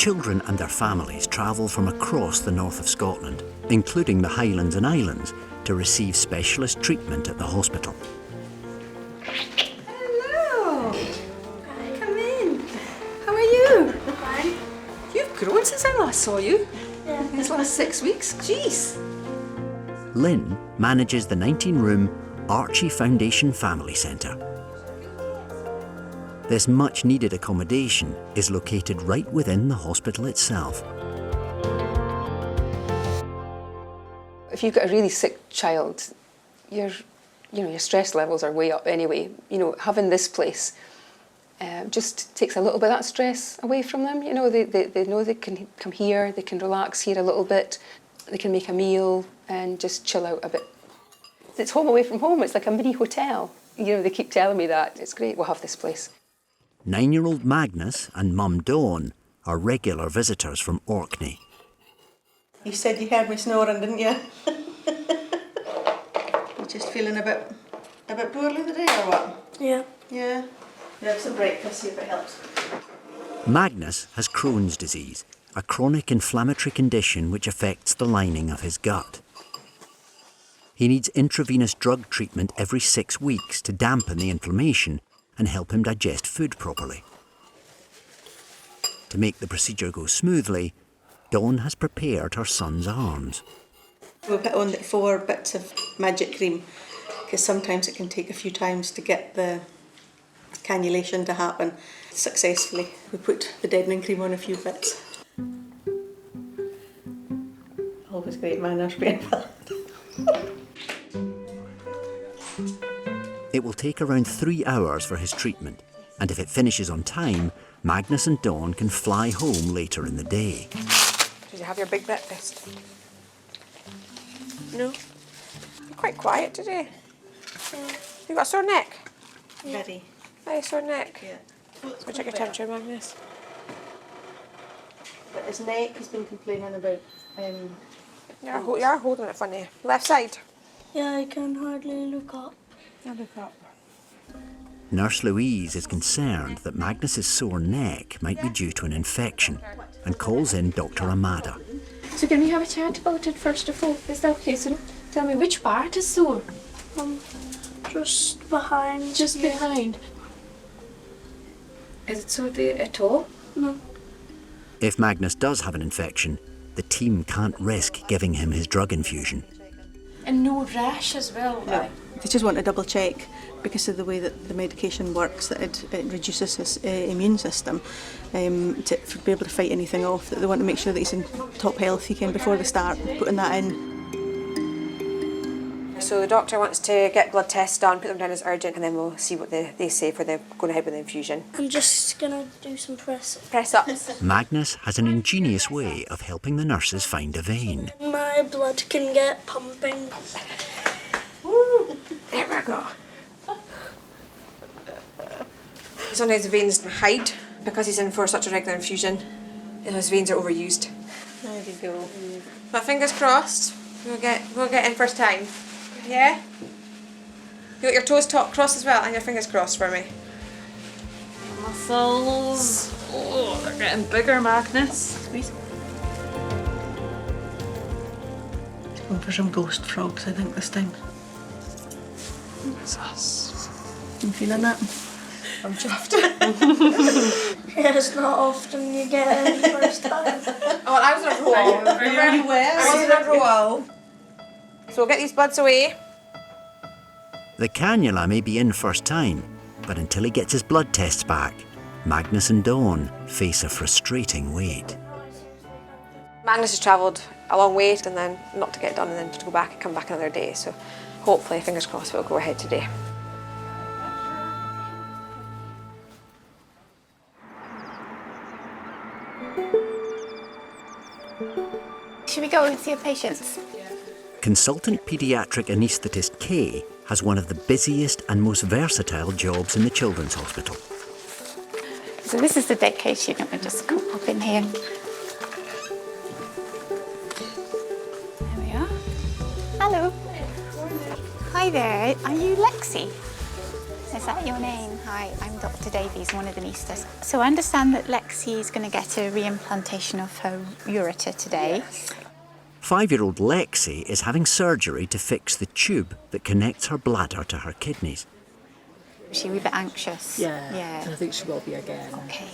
children and their families travel from across the north of Scotland, including the Highlands and Islands, to receive specialist treatment at the hospital. Hello. Come in. How are you? Fine. You've grown since I last saw you. Yeah. These last 6 weeks. Jeez. Lynn manages the 19-room Archie Foundation Family Centre. This much-needed accommodation is located right within the hospital itself. If you've got a really sick child, your stress levels are way up anyway. Having this place just takes a little bit of that stress away from them. They know they can come here, they can relax here a little bit, they can make a meal and just chill out a bit. It's home away from home. It's like a mini hotel. They keep telling me that. It's great. We'll have this place. 9-year-old Magnus and mum Dawn are regular visitors from Orkney. You said you heard me snoring, didn't you? You just feeling a bit poorly today or what? Yeah. Yeah. Have some breakfast, see if it helps. Magnus has Crohn's disease, a chronic inflammatory condition which affects the lining of his gut. He needs intravenous drug treatment every 6 weeks to dampen the inflammation and help him digest food properly. To make the procedure go smoothly, Dawn has prepared her son's arms. We put on 4 bits of magic cream because sometimes it can take a few times to get the cannulation to happen successfully. We put the deadening cream on a few bits. Always great manners, painful. It will take around 3 hours for his treatment, and if it finishes on time, Magnus and Dawn can fly home later in the day. Did you have your big breakfast? No? You're quite quiet today. You got a sore neck? Very. Very sore neck. Yeah. Go check your temperature, Magnus. But his neck has been complaining about. You are holding it funny. Left side. Yeah, I can hardly look up. Now look up. Nurse Louise is concerned that Magnus's sore neck might be due to an infection and calls in Dr. Amada. So can we have a chat about it first of all? Is that okay? So tell me, which part is sore? Just behind. Just behind. Is it sore there at all? No. If Magnus does have an infection, the team can't risk giving him his drug infusion. And no rash as well? No. They just want to double check because of the way that the medication works, that it reduces his immune system to be able to fight anything off. That they want to make sure that he's in top health before they start putting that in. So the doctor wants to get blood tests done, put them down as urgent, and then we'll see what they say for the going ahead with the infusion. I'm just gonna do some press. Press ups. Magnus has an ingenious way of helping the nurses find a vein. My blood can get pumping. There we go. Sometimes the veins hide because he's in for such a regular infusion. His veins are overused. There you go. But fingers crossed, we'll get in first time. Yeah? You got your toes crossed as well and your fingers crossed for me. Muscles. Oh, they're getting bigger, Magnus. Squeeze. Going for some ghost frogs, I think, this time. Jesus. You feeling that? I'm chuffed. Yeah, it's not often you get in first time. Oh, I was on a roll. Very well. I was on a roll. So we'll get these bloods away. The cannula may be in first time, but until he gets his blood tests back, Magnus and Dawn face a frustrating wait. Magnus has travelled a long way and then not to get done and then to go back and come back another day. So hopefully, fingers crossed, we'll go ahead today. Should we go and see your patients? Consultant paediatric anaesthetist Kay has one of the busiest and most versatile jobs in the Children's Hospital. So this is the dead case unit. We'll just come up in here. There we are. Hello. Hi there. Are you Lexi? Is that your name? Hi, I'm Dr. Davies, one of the anaesthetists. So I understand that Lexi is going to get a reimplantation of her ureter today. 5-year-old Lexi is having surgery to fix the tube that connects her bladder to her kidneys. Is she a wee bit anxious? Yeah. I think she will be again. Okay.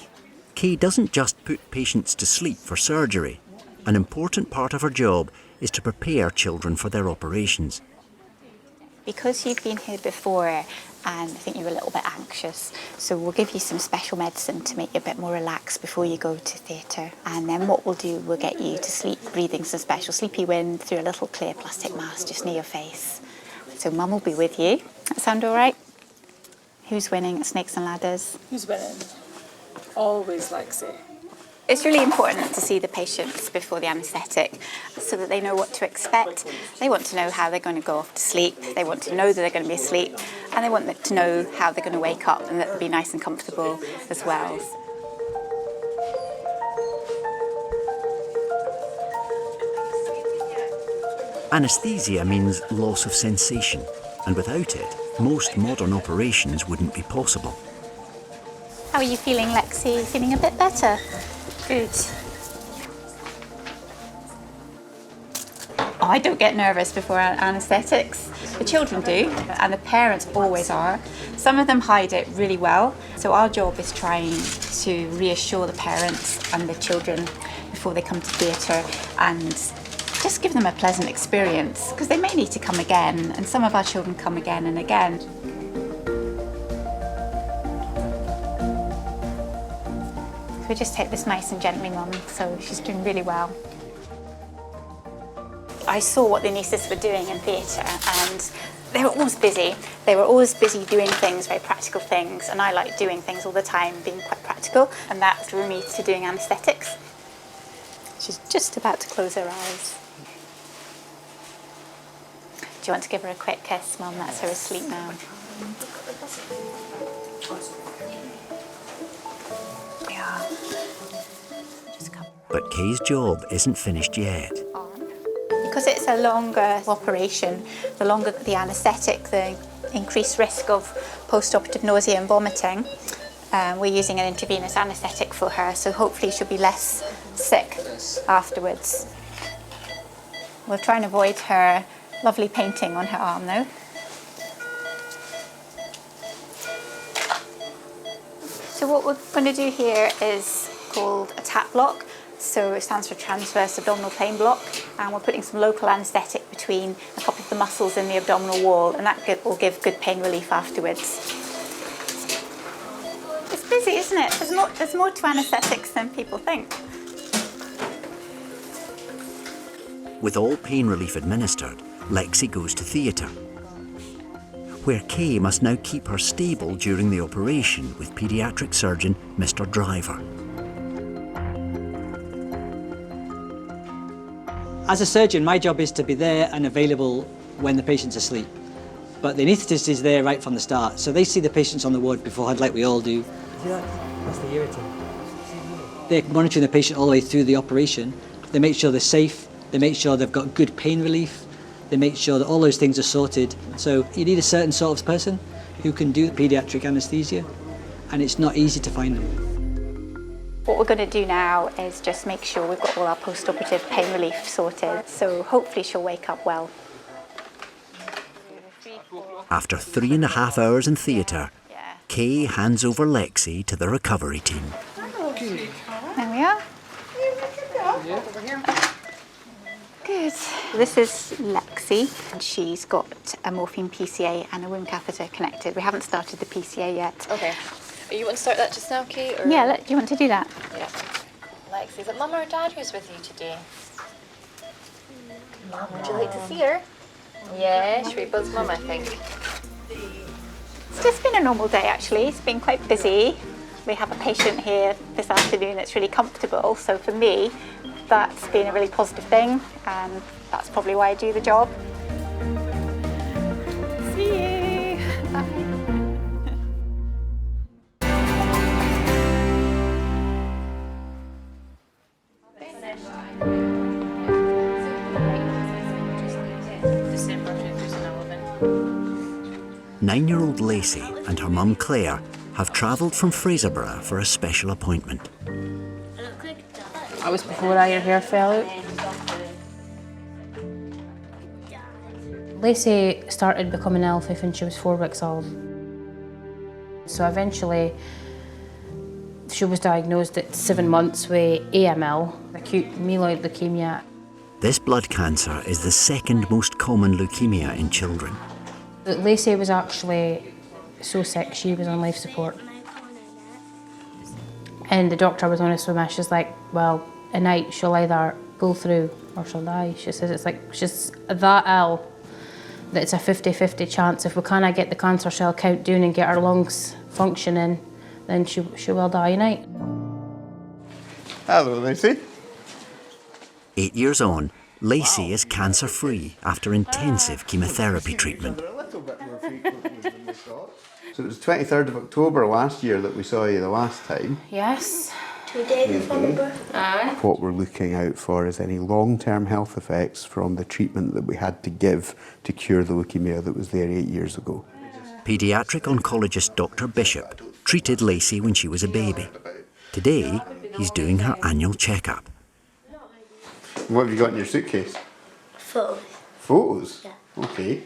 Kay doesn't just put patients to sleep for surgery. An important part of her job is to prepare children for their operations. Because you've been here before and I think you're a little bit anxious, so we'll give you some special medicine to make you a bit more relaxed before you go to theatre. And then what we'll do, we'll get you to sleep breathing some special sleepy wind through a little clear plastic mask just near your face. So Mum will be with you. That sound all right? Who's winning at Snakes and Ladders? Who's winning? Always Lexi. It's really important to see the patients before the anaesthetic so that they know what to expect. They want to know how they're going to go off to sleep. They want to know that they're going to be asleep. And they want to know how they're going to wake up and that they'll be nice and comfortable as well. Anaesthesia means loss of sensation, and without it, most modern operations wouldn't be possible. How are you feeling, Lexi? Feeling a bit better? Good. Oh, I don't get nervous before anaesthetics. The children do, and the parents always are. Some of them hide it really well. So our job is trying to reassure the parents and the children before they come to theatre and just give them a pleasant experience, because they may need to come again, and some of our children come again and again. We just take this nice and gently, Mum, so she's doing really well. I saw what the anaesthetists were doing in theatre and they were always busy. They were always busy doing things, very practical things, and I like doing things all the time, being quite practical, and that drew me to doing anaesthetics. She's just about to close her eyes. Do you want to give her a quick kiss, Mum? That's her asleep now. Yeah. But Kay's job isn't finished yet. Because it's a longer operation, the longer the anaesthetic, the increased risk of post-operative nausea and vomiting. We're using an intravenous anaesthetic for her, so hopefully she'll be less sick afterwards. We'll try and avoid her lovely painting on her arm though. So what we're going to do here is called a TAP block. So it stands for transverse abdominal pain block, and we're putting some local anaesthetic between a couple of the muscles in the abdominal wall, and that will give good pain relief afterwards. It's busy, isn't it? There's more to anaesthetics than people think. With all pain relief administered, Lexi goes to theatre, where Kay must now keep her stable during the operation with paediatric surgeon Mr. Driver. As a surgeon, my job is to be there and available when the patient's asleep. But the anaesthetist is there right from the start, so they see the patients on the ward beforehand like we all do. See that? That's the ureter. They're monitoring the patient all the way through the operation. They make sure they're safe, they make sure they've got good pain relief, they make sure that all those things are sorted. So you need a certain sort of person who can do paediatric anaesthesia, and it's not easy to find them. What we're going to do now is just make sure we've got all our post-operative pain relief sorted, so hopefully she'll wake up well. After 3.5 hours in theatre, Kay hands over Lexi to the recovery team. There we are. Good. This is Lexi, and she's got a morphine PCA and a wound catheter connected. We haven't started the PCA yet. Okay. You want to start that just now, Kate? Or? Yeah, do you want to do that? Yeah. Lexi, is it Mum or Dad who's with you today? Mum, would you like to see her? Yeah, should we buzz Mum, I think? It's just been a normal day, actually. It's been quite busy. We have a patient here this afternoon that's really comfortable, so for me, that's been a really positive thing, and that's probably why I do the job. See you! Bye. 9-year-old Lacey and her mum Claire have travelled from Fraserburgh for a special appointment. That was before your hair fell out. Lacey started becoming ill when she was 4 weeks old. So eventually she was diagnosed at 7 months with AML, acute myeloid leukemia. This blood cancer is the second most common leukemia in children. Lacey was actually so sick she was on life support. And the doctor was honest with me, she's like, well, at night she'll either pull through or she'll die. She says it's like she's that ill that it's a 50-50 chance. If we can't get the cancer cell count down and get her lungs functioning, then she will die at night. Hello, Lacey. 8 years on, Lacey is cancer-free after intensive chemotherapy treatment. So it was 23rd of October last year that we saw you the last time. Yes. 2 days before my birthday. What we're looking out for is any long-term health effects from the treatment that we had to give to cure the leukemia that was there 8 years ago. Paediatric oncologist Dr. Bishop treated Lacey when she was a baby. Today, he's doing her annual checkup. What have you got in your suitcase? Photos. Photos? Yeah. Okay.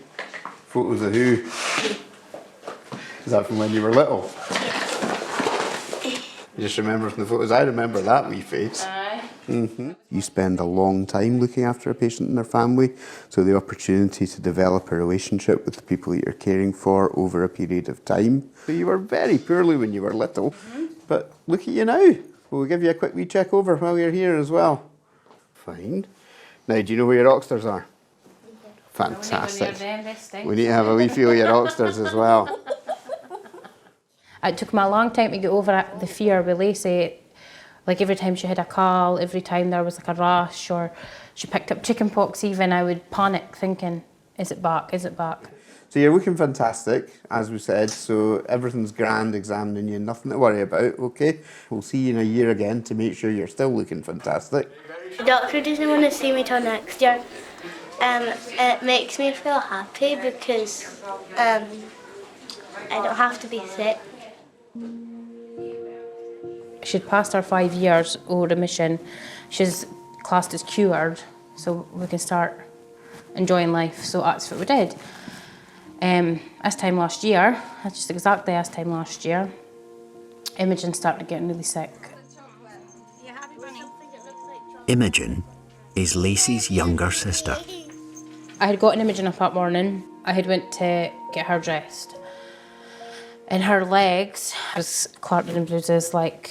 Photos of who? Is that from when you were little? You just remember from the photos? I remember that wee face. You spend a long time looking after a patient and their family, so the opportunity to develop a relationship with the people that you're caring for over a period of time. So you were very poorly when you were little, but look at you now. We'll give you a quick wee check over while you're here as well. Fine. Now, do you know where your Oxters are? Fantastic. We need to have a wee feel of your Oxters as well. It took me a long time to get over the fear with Lacey. Like every time she had a call, every time there was like a rash or she picked up chicken pox even, I would panic thinking, is it back, is it back? So you're looking fantastic, as we said, so everything's grand examining you, nothing to worry about, okay? We'll see you in a year again to make sure you're still looking fantastic. The doctor doesn't want to see me till next year. It makes me feel happy because I don't have to be sick. She'd passed her 5 years of remission. She's classed as cured, so we can start enjoying life. So that's what we did. This time last year, just exactly this time last year, Imogen started getting really sick. Imogen is Lacey's younger sister. I had gotten Imogen up that morning. I had went to get her dressed. And her legs was clotted and bruises, like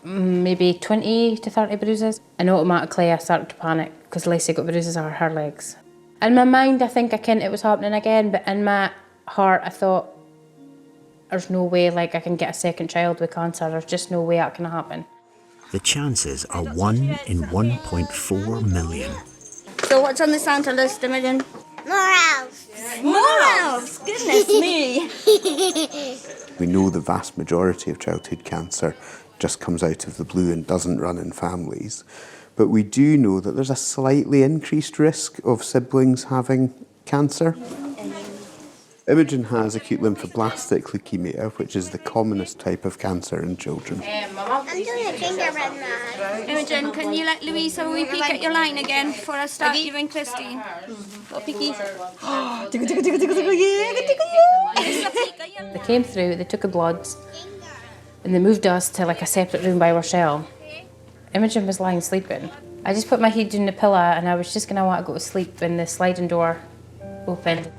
maybe 20 to 30 bruises. And automatically I started to panic because Lacey got bruises on her legs. In my mind, I think I knew it was happening again, but in my heart, I thought, there's no way like I can get a second child with cancer. There's just no way that can happen. The chances are 1 in 1.4 million. So what's on the Santa list, Imogen? More elves. More elves? Goodness me. We know the vast majority of childhood cancer just comes out of the blue and doesn't run in families. But we do know that there's a slightly increased risk of siblings having cancer. Imogen has acute lymphoblastic leukemia, which is the commonest type of cancer in children. I'm doing a gingerbread man. Imogen, can you let Louise have a wee peek at your line again before I start giving Christine? Got a peeky? They came through, they took the bloods, and they moved us to like a separate room by ourselves. Imogen was lying sleeping. I just put my head in the pillow and I was just going to want to go to sleep when the sliding door opened.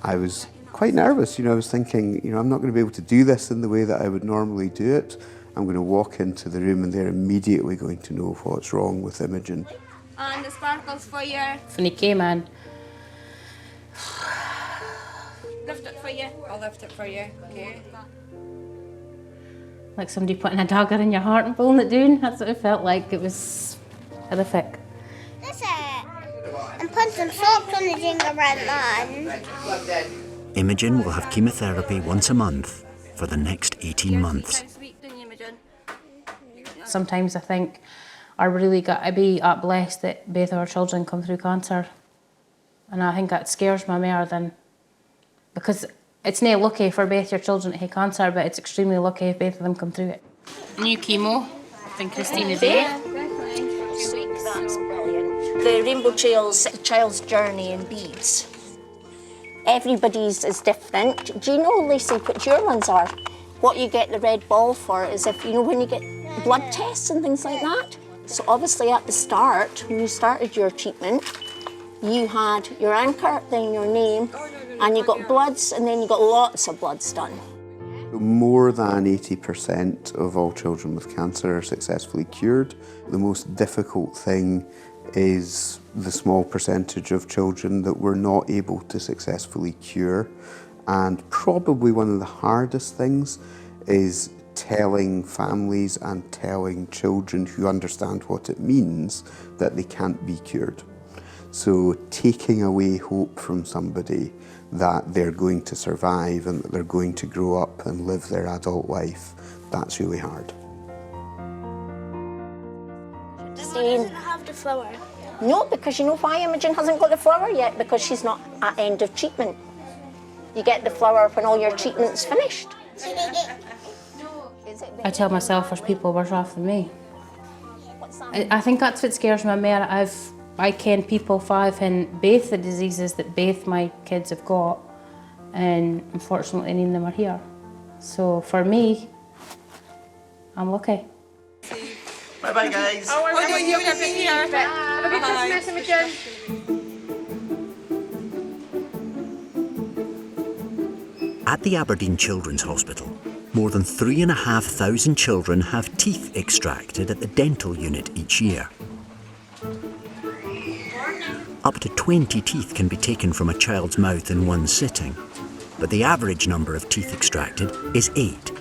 I was quite nervous, I was thinking, I'm not going to be able to do this in the way that I would normally do it. I'm going to walk into the room and they're immediately going to know what's wrong with Imogen. And the sparkles for you. When he came in, Lift it for you. I'll lift it for you. Okay. like somebody putting a dagger in your heart and pulling it down, that's what it felt like. It was horrific. That's it. And put some salt on the gingerbread man. Imogen will have chemotherapy once a month for the next 18 months. Sometimes I think I really got to be blessed that both our children come through cancer. And I think that scares me more than because it's not lucky for both your children to have cancer, but it's extremely lucky if both of them come through it. New chemo from Christina Day. That's brilliant. The Rainbow Trails Child's Journey in beads. Everybody's is different. Do you know, Lacey, what your ones are? What you get the red ball for is if, you know, when you get blood tests and things like that. So obviously at the start, when you started your treatment, you had your anchor, then your name, and you got bloods, and then you got lots of bloods done. More than 80% of all children with cancer are successfully cured. The most difficult thing is the small percentage of children that we're not able to successfully cure. And probably one of the hardest things is telling families and telling children who understand what it means that they can't be cured. So taking away hope from somebody that they're going to survive and that they're going to grow up and live their adult life, that's really hard. Doesn't have the flower. No, because you know why Imogen hasn't got the flower yet? Because she's not at end of treatment. You get the flower when all your treatment's finished. I tell myself there's people worse off than me. I think that's what scares me more. I ken people having both the diseases that both my kids have got, and unfortunately none of them are here. So for me, I'm lucky. Bye-bye, guys. Oh, we're doing you here. Have a good Christmas, Imogen. At the Aberdeen Children's Hospital, more than 3,500 children have teeth extracted at the dental unit each year. Up to 20 teeth can be taken from a child's mouth in one sitting, but the average number of teeth extracted is 8.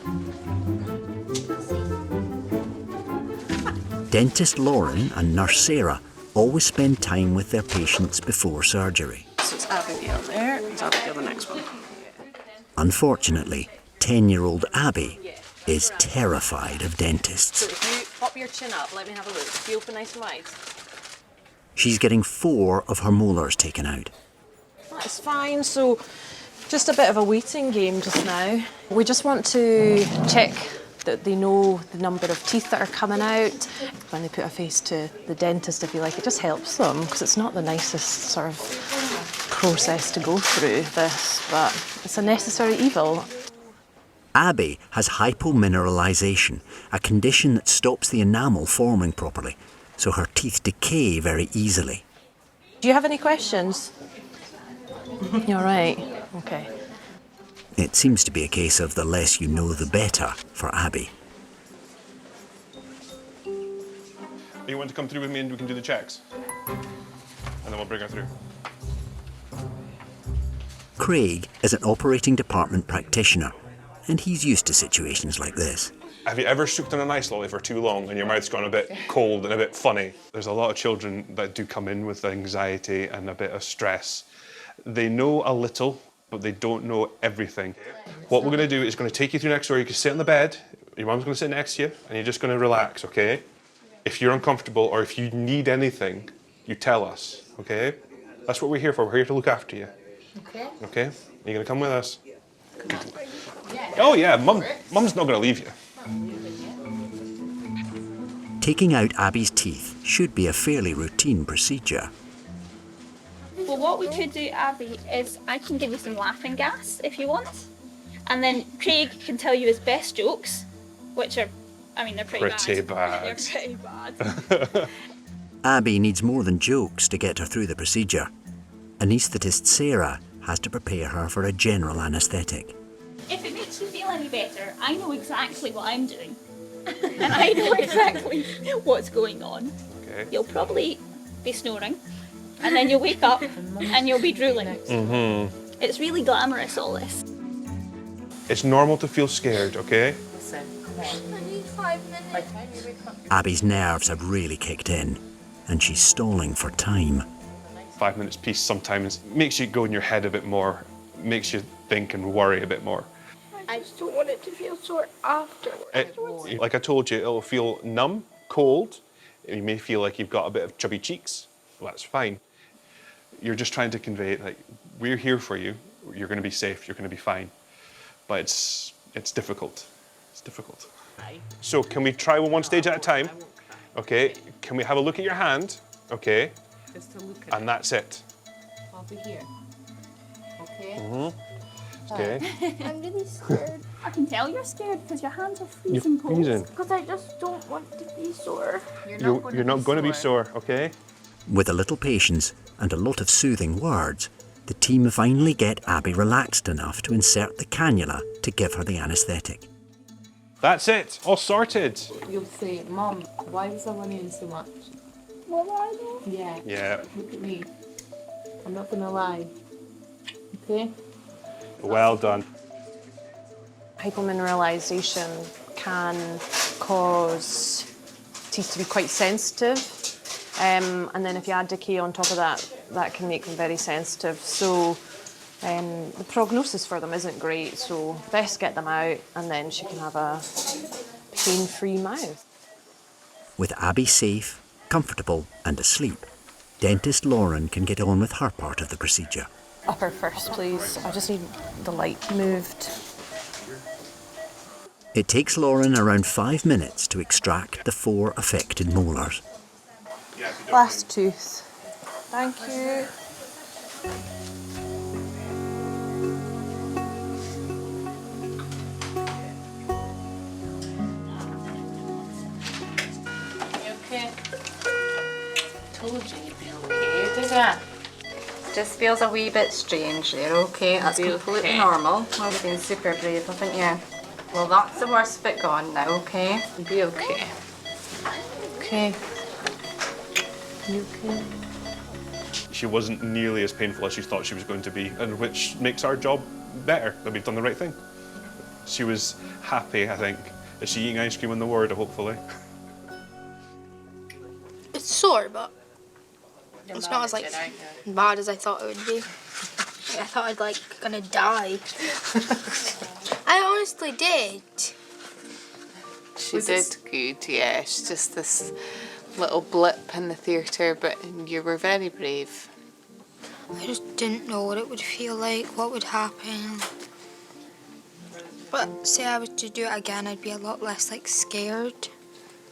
Dentist Lauren and nurse Sarah always spend time with their patients before surgery. So it's Abigail there, it's Abigail the next one. Unfortunately, 10-year-old Abby is terrified of dentists. So if you pop your chin up, let me have a look. If you open nice and wide. She's getting 4 of her molars taken out. That's fine, so just a bit of a waiting game just now. We just want to check that they know the number of teeth that are coming out. When they put a face to the dentist, if you like, it just helps them, because it's not the nicest sort of process to go through this, but it's a necessary evil. Abby has hypomineralisation, a condition that stops the enamel forming properly, so her teeth decay very easily. Do you have any questions? You're right. Okay. It seems to be a case of the less you know, the better for Abby. You want to come through with me and we can do the checks? And then we'll bring her through. Craig is an operating department practitioner, and he's used to situations like this. Have you ever sucked on an ice lolly for too long and your mouth's gone a bit cold and a bit funny? There's a lot of children that do come in with anxiety and a bit of stress. They know a little, but they don't know everything. What we're going to do is going to take you through next door. You can sit on the bed, your mum's going to sit next to you, and you're just going to relax, okay? If you're uncomfortable or if you need anything, you tell us, okay? That's what we're here for. We're here to look after you. Okay. Okay? Are you going to come with us? Oh yeah, Mum's not going to leave you. Taking out Abby's teeth should be a fairly routine procedure. Well, what we could do, Abby, is I can give you some laughing gas if you want, and then Craig can tell you his best jokes, which are, I mean, they're pretty bad. They're pretty bad. Abby needs more than jokes to get her through the procedure. Anaesthetist Sarah has to prepare her for a general anaesthetic. If it makes you feel any better, I know exactly what I'm doing, and I know exactly what's going on. Okay. You'll probably be snoring, and then you'll wake up and you'll be drooling. Mm-hmm. It's really glamorous, all this. It's normal to feel scared, okay? I need 5 minutes. Abby's nerves have really kicked in, and she's stalling for time. 5 minutes peace sometimes makes you go in your head a bit more, makes you think and worry a bit more. I just don't want it to feel sore afterwards. Like I told you, it'll feel numb, cold. You may feel like you've got a bit of chubby cheeks. Well, that's fine. You're just trying to convey, like, we're here for you. you're going to be safe, you're going to be fine. But it's difficult. It's difficult. So can we try one stage at a time? Okay. Can we have a look at your hand? Okay. Just to look at And that's it. I'll be here. Okay. Okay. I'm really scared. I can tell you're scared because your hands are You're freezing cold. freezing. Because I just don't want to be sore. You're not going to be sore, okay? With a little patience and a lot of soothing words, the team finally get Abby relaxed enough to insert the cannula to give her the anaesthetic. That's it. All sorted. You'll say, Mom, why was I running so much? What are you? Yeah. Yeah. Look at me. I'm not gonna lie. Okay? Well done. Hypomineralisation can cause teeth to be quite sensitive. And then if you add decay on top of that, that can make them very sensitive. So the prognosis for them isn't great, so best get them out and then she can have a pain-free mouth. With Abby safe, comfortable and asleep, dentist Lauren can get on with her part of the procedure. Upper first, please. I just need the light moved. It takes Lauren around 5 minutes to extract the 4 affected molars. Last tooth. Thank you. You okay? Told you you'd be okay, did I? Just feels a wee bit strange there, okay? That's completely normal. Well, you've been super brave, haven't you? Well, that's the worst bit gone now, okay? You'll be okay. Okay. You okay? She wasn't nearly as painful as she thought she was going to be, and which makes our job better, that we've done the right thing. She was happy, I think. Is she eating ice cream on the ward, hopefully? It's sore, but it's not as bad as I thought it would be. I thought I'd gonna die. I honestly did. She did good, yeah. It's just this little blip in the theatre, but you were very brave. I just didn't know what it would feel like, what would happen. But say I was to do it again, I'd be a lot less scared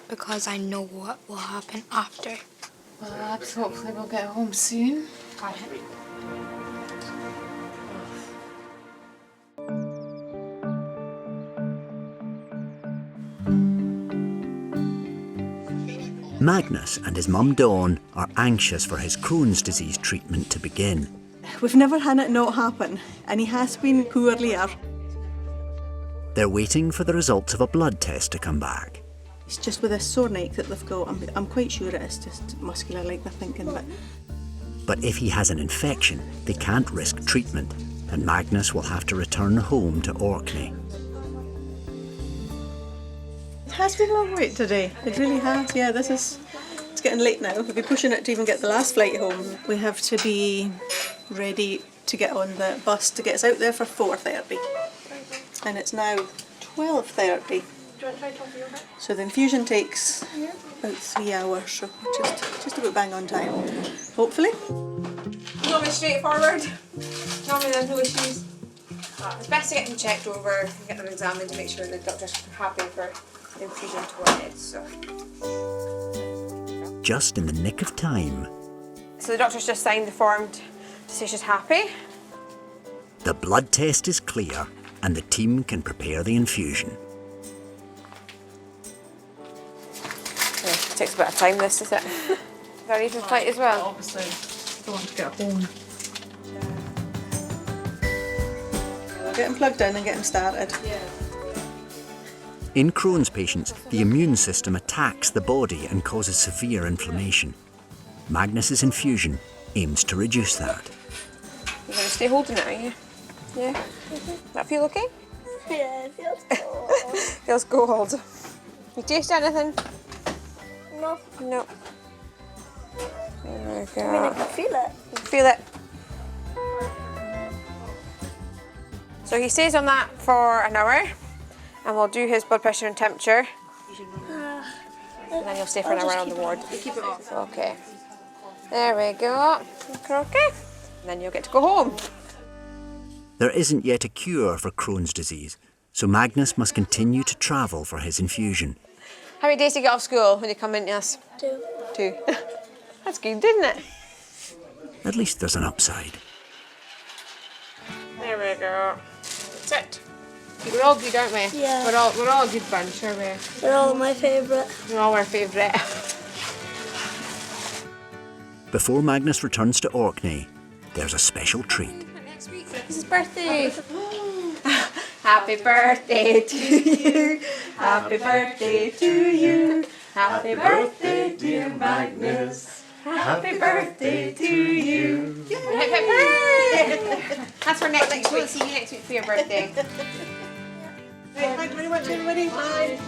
because I know what will happen after. Well, hopefully we'll get home soon. Magnus and his mum Dawn are anxious for his Crohn's disease treatment to begin. We've never had it not happen, and he has been poorly. They're waiting for the results of a blood test to come back. It's just with this sore neck that they've got. I'm quite sure it is just muscular, like they're thinking, But if he has an infection, they can't risk treatment, and Magnus will have to return home to Orkney. It has been a long wait today. It really has. Yeah, it's getting late now. We'll be pushing it to even get the last flight home. We have to be ready to get on the bus to get us out there for 4:30. And it's now 12:30. So the infusion takes about 3 hours, so just about bang on time, hopefully. Normally straightforward. Normally there's no issues. It's best to get them checked over and get them examined to make sure the doctor's happy for the infusion to go ahead. Just in the nick of time, So the doctor's just signed the form to say she's happy. the blood test is clear and the team can prepare the infusion. Yeah, it takes a bit of time, this, is it? Very evening flight as well. Obviously, don't want to get home. We'll get him plugged in and get him started. In Crohn's patients, the immune system attacks the body and causes severe inflammation. Magnus's infusion aims to reduce that. You're going to stay holding it, are you? Yeah? Does that feel okay? Yeah, it feels cold. Feels cold. You taste anything? No. No. There we go. I mean, I can feel it. You can feel it. So he stays on that for an hour and we'll do his blood pressure and temperature. And then you'll stay for an hour on the ward. Keep it off. Okay. There we go. Okay. And then you'll get to go home. There isn't yet a cure for Crohn's disease, so Magnus must continue to travel for his infusion. How many days do you get off school when you come into us? 2. 2. That's good, isn't it? At least there's an upside. There we go. Sit. We're all good, aren't we? Yeah. We're all a good bunch, aren't we? They're all my favourite. We're all our favourite. Before Magnus returns to Orkney, there's a special treat. Next week, it's his birthday. Happy birthday to you. Happy birthday to you. Happy birthday, dear Magnus. Happy birthday to you. Hip, hip, hooray! That's for next week. We'll see you next week for your birthday. Thank you very much, everybody. Bye.